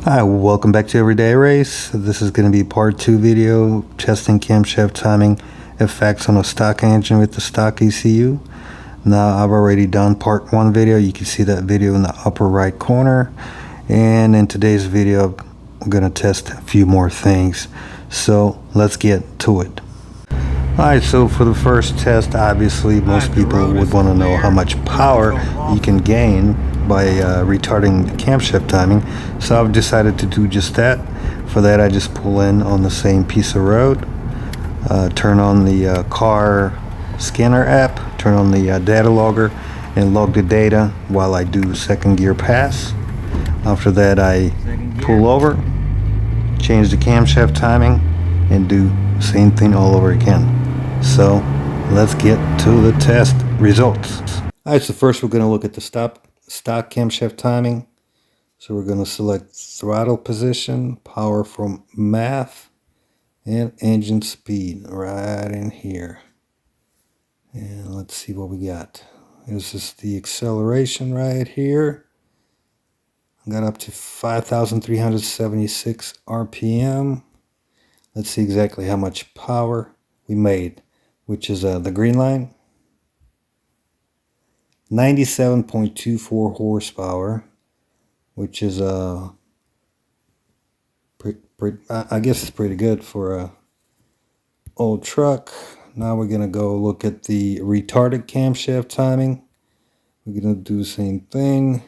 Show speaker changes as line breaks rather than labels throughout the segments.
Hi, welcome back to Everyday Race. This is going to be part 2 video testing camshaft timing effects on a stock engine with the stock ECU. Now I've already done part 1 video. You can see that video in the upper right corner, and in today's video I'm going to test a few more things, so let's get to it. Alright, so for the first test, obviously most people would want to know how much power you can gain by retarding the camshaft timing. So I've decided to do just that. For that, I just pull in on the same piece of road, turn on the car scanner app, turn on the data logger, and log the data while I do second gear pass. After that, I pull over, change the camshaft timing, and do the same thing all over again. So let's get to the test results. Alright, so first we're going to look at the stock camshaft timing. So we're going to select throttle position, power from math, and engine speed right in here. And let's see what we got. This is the acceleration right here. I got up to 5,376 RPM. Let's see exactly how much power we made, which is the green line. 97.24 horsepower, which is I guess it's pretty good for a old truck. Now we're gonna go look at the retarded camshaft timing. We're gonna do the same thing.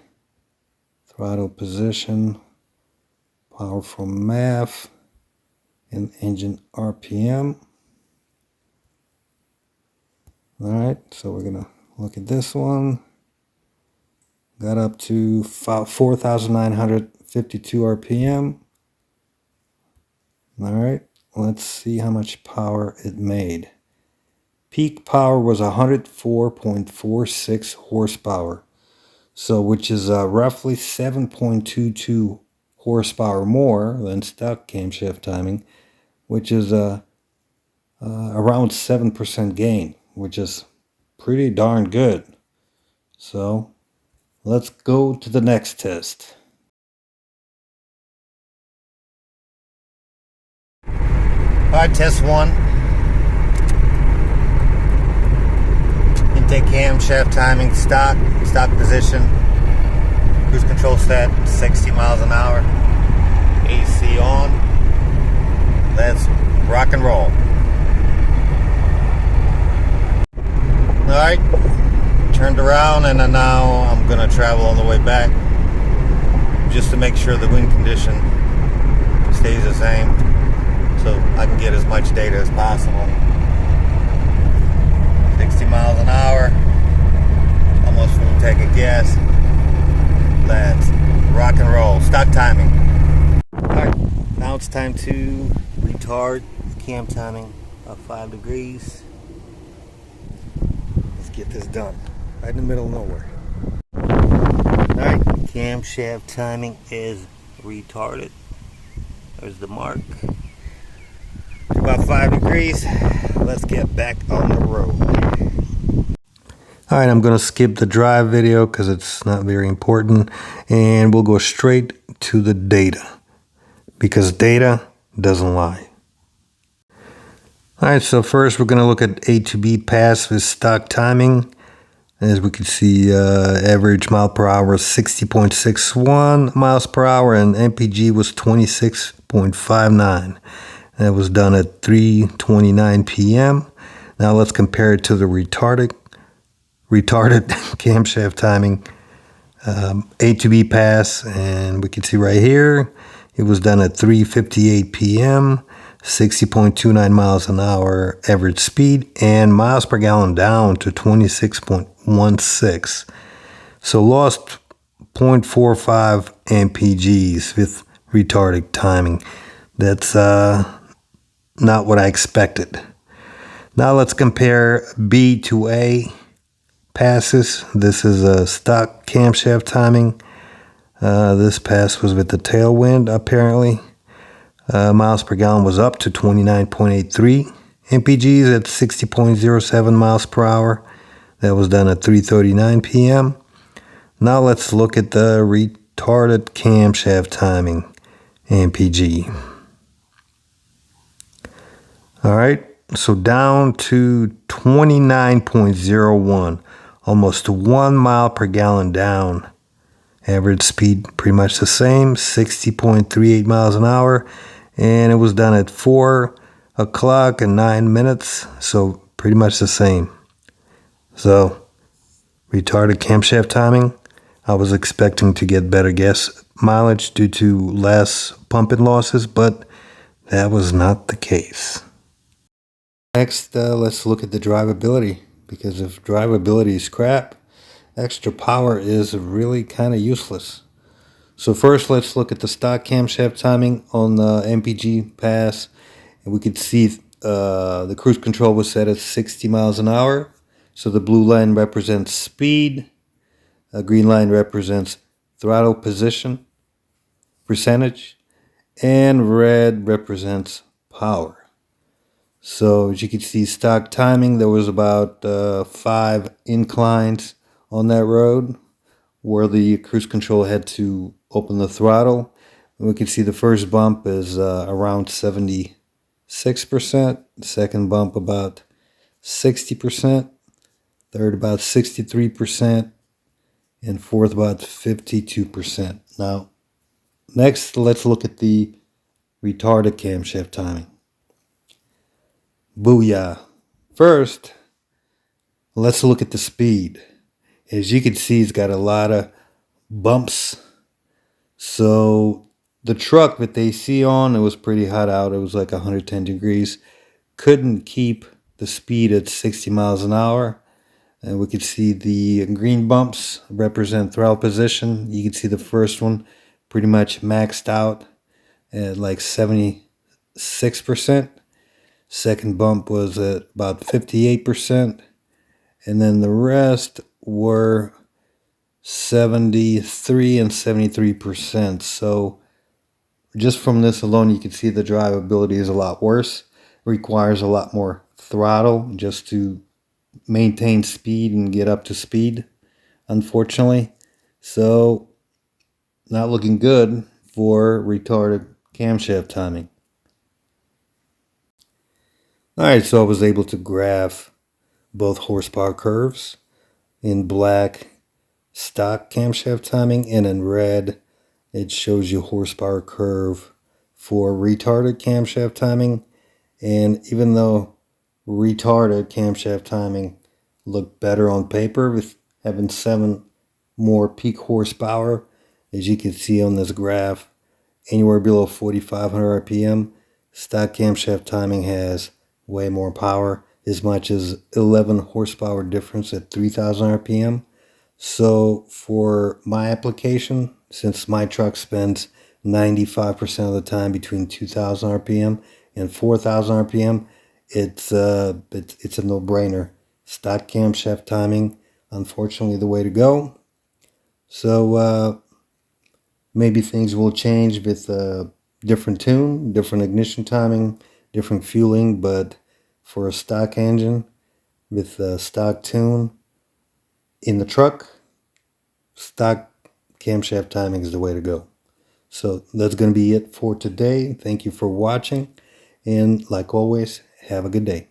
Throttle position, power from math, and engine RPM. Alright, so we're gonna look at this one. Got up to 4,952 RPM. Alright, let's see how much power it made. Peak power was 104.46 horsepower. So which is roughly 7.22 horsepower more than stock camshaft timing, which is around 7% gain, which is pretty darn good. So let's go to the next test. Alright, test 1. Intake camshaft timing, stock position. Cruise control set 60 miles an hour. AC on. Let's rock and roll. Alright, turned around, and now I'm going to travel on the way back just to make sure the wind condition stays the same so I can get as much data as possible. 60 miles an hour, almost full tank of gas. Let's rock and roll. Stock timing. Alright, now it's time to retard cam timing of 5 degrees. Get this done right in the middle of nowhere. Alright, camshaft timing is retarded. There's the mark. About 5 degrees. Let's get back on the road. Alright, I'm going to skip the drive video because it's not very important, and we'll go straight to the data because data doesn't lie. Alright, so first we're going to look at A to B pass with stock timing. As we can see, average mile per hour was 60.61 miles per hour, and MPG was 26.59. That was done at 3:29 p.m. Now let's compare it to the retarded camshaft timing, A to B pass, and we can see right here it was done at 3:58 p.m. 60.29 miles an hour average speed, and miles per gallon down to 26.16. So lost 0.45 mpgs with retarded timing. That's not what I expected. Now let's compare B to A passes. This is a stock camshaft timing. This pass was with the tailwind apparently. Miles per gallon was up to 29.83. MPGs at 60.07 miles per hour. That was done at 3:39 p.m. Now let's look at the retarded camshaft timing. MPG. All right, so down to 29.01, almost 1 mile per gallon down. Average speed pretty much the same, 60.38 miles an hour, and it was done at 4 o'clock and 9 minutes, so pretty much the same. So retarded camshaft timing. I was expecting to get better gas mileage due to less pumping losses, but that was not the case. Next, let's look at the drivability, because if drivability is crap, extra power is really kind of useless. So first, let's look at the stock camshaft timing on the MPG pass, and we could see the cruise control was set at 60 miles an hour. So the blue line represents speed, a green line represents throttle position percentage, and red represents power. So as you can see, stock timing, there was about 5 inclines on that road where the cruise control had to open the throttle. And we can see the first bump is around 76%, the second bump about 60%, third about 63%, and fourth about 52%. Now, next, let's look at the retarded camshaft timing. Booyah. First, let's look at the speed. As you can see, it's got a lot of bumps. So the truck with the AC on, it was pretty hot out. It was like 110 degrees. Couldn't keep the speed at 60 miles an hour. And we could see the green bumps represent throttle position. You can see the first one pretty much maxed out at like 76%. Second bump was at about 58%. And then the rest were 73 and 73%. So just from this alone, you can see the drivability is a lot worse. It requires a lot more throttle just to maintain speed and get up to speed, unfortunately. So not looking good for retarded camshaft timing. Alright, so I was able to graph both horsepower curves. In black, stock camshaft timing, and in red, it shows you horsepower curve for retarded camshaft timing. And even though retarded camshaft timing looked better on paper with having 7 more peak horsepower, as you can see on this graph, anywhere below 4,500 RPM, stock camshaft timing has way more power, as much as 11 horsepower difference at 3,000 RPM. So for my application, since my truck spends 95% of the time between 2,000 RPM and 4,000 RPM, it's a no-brainer. Stock camshaft timing, unfortunately, the way to go. So maybe things will change with different tune, different ignition timing, different fueling, but for a stock engine with a stock tune in the truck, stock camshaft timing is the way to go. So that's going to be it for today. Thank you for watching, and like always, have a good day.